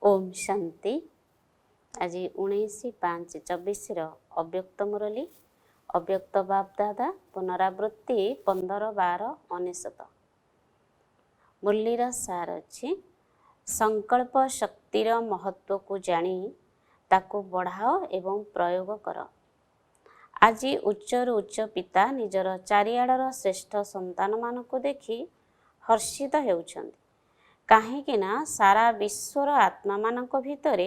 ओम शांति। आज 19/5/24 अव्यक्त मुरली अव्यक्त बापदादा पुनरावृत्ति 15/12/19। मुरलीर सार अच्छी संकल्प शक्तिर महत्व को जानी ताकू बढ़ाओ एवं प्रयोग कर। आज उच्चर उच्च पिता निजर चारिआडर श्रेष्ठ संतान मानकु देखि हर्षित हेउछन्ति। काहेकि ना सारा विश्वर आत्मा मानक भितरे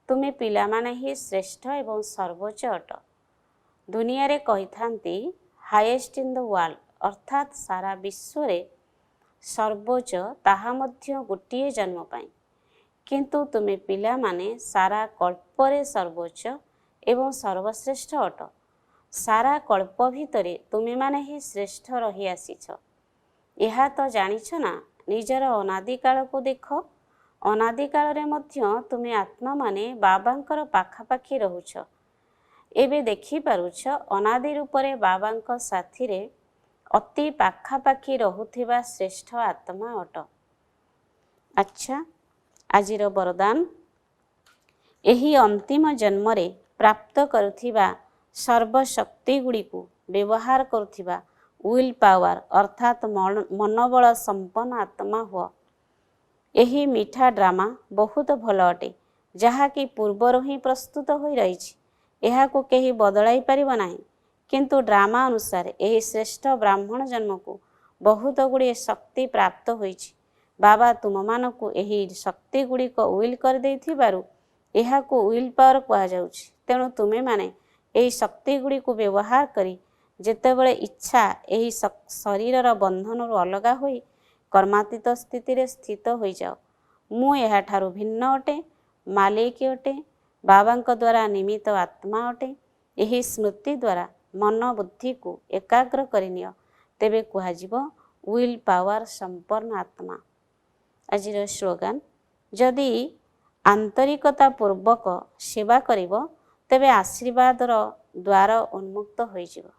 तुमे पिला माने ही श्रेष्ठ एवं सर्वोच्च अट। दुनिया रे कही थांती हाईएस्ट इन द वर्ल्ड, अर्थात सारा विश्व सर्वोच्च ताहा मध्य गोटिए जन्म पाई। किंतु तुमे पिला माने सारा कल्परे सर्वोच्च एवं सर्वश्रेष्ठ अट। सारा कल्प भितरे तुमे माने ही श्रेष्ठ रही आसीछ। यह तो जानिछ ना। निजर अनादि काल को देख। अनादि काल रे मध्य तुमे आत्मा माने बाबांकर पाखापाखी रहुछ। एबे देखि पारुछ अनादि रूपरे बाबांक साथी रे अति पाखापाखी रहुथिबा श्रेष्ठ आत्मा अट। अच्छा, आजिर वरदान एही अंतिम जन्म रे प्राप्त करुथिबा सर्वशक्ति गुड़ी को व्यवहार करुथिबा विल पावर अर्थात मनोबल संपन्न आत्मा हुआ। यही मीठा ड्रामा बहुत भल अटे, जहाँकि पूर्वर ही प्रस्तुत हो रही। यह को कहीं बदलाई पारिब नाही। किंतु ड्रामा अनुसार यही श्रेष्ठ ब्राह्मण जन्म को बहुत गुड़िए शक्ति प्राप्त होइछि। बाबा तुम मानकु यही शक्ति गुड़िक विल कर देथिबारु यह को विल पावर कहा जाउछि। तेणु तुमे माने यही शक्ति गुड़िक व्यवहार करी जेतेबेले इच्छा यही शरीरर बंधन अलगा होई कर्मातीत स्थिति रे स्थित हो जाओ। मु यह ठारू भिन्न अटे, मालिक अटे, बाबांक द्वारा निमित्त आत्मा अटे। यही स्मृति द्वारा मन बुद्धि को एकाग्र करिनियो, तेबे कुहाजिबो विल पावर संपन्न आत्मा। आजिर स्लोगान जदि आंतरिकता पूर्वक सेवा करिबो तेबे आशीर्वादर द्वार उन्मुक्त होइजिबो।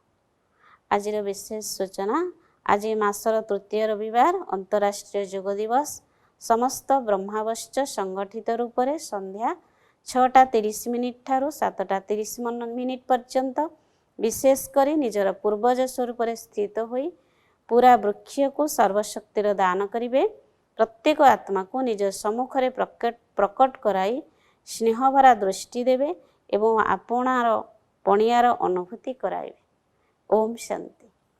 आजिर विशेष सूचना आज मासर तृतीय रविवार अंतर्राष्ट्रीय योग दिवस। समस्त ब्रह्मावश्च संगठित रूप से संध्या 6:30 ठारू 7:30 पर्यंत विशेषकर निजर पूर्वज स्वरूप स्थित होई पूरा वृक्ष को सर्वशक्तिर दान करिवे। प्रत्येक आत्मा को निज सम्मुखरे प्रकट कराई स्नेहभरा दृष्टि देवे एवं आपणार पणियार अनुभूति कराइबे। ओम शांति।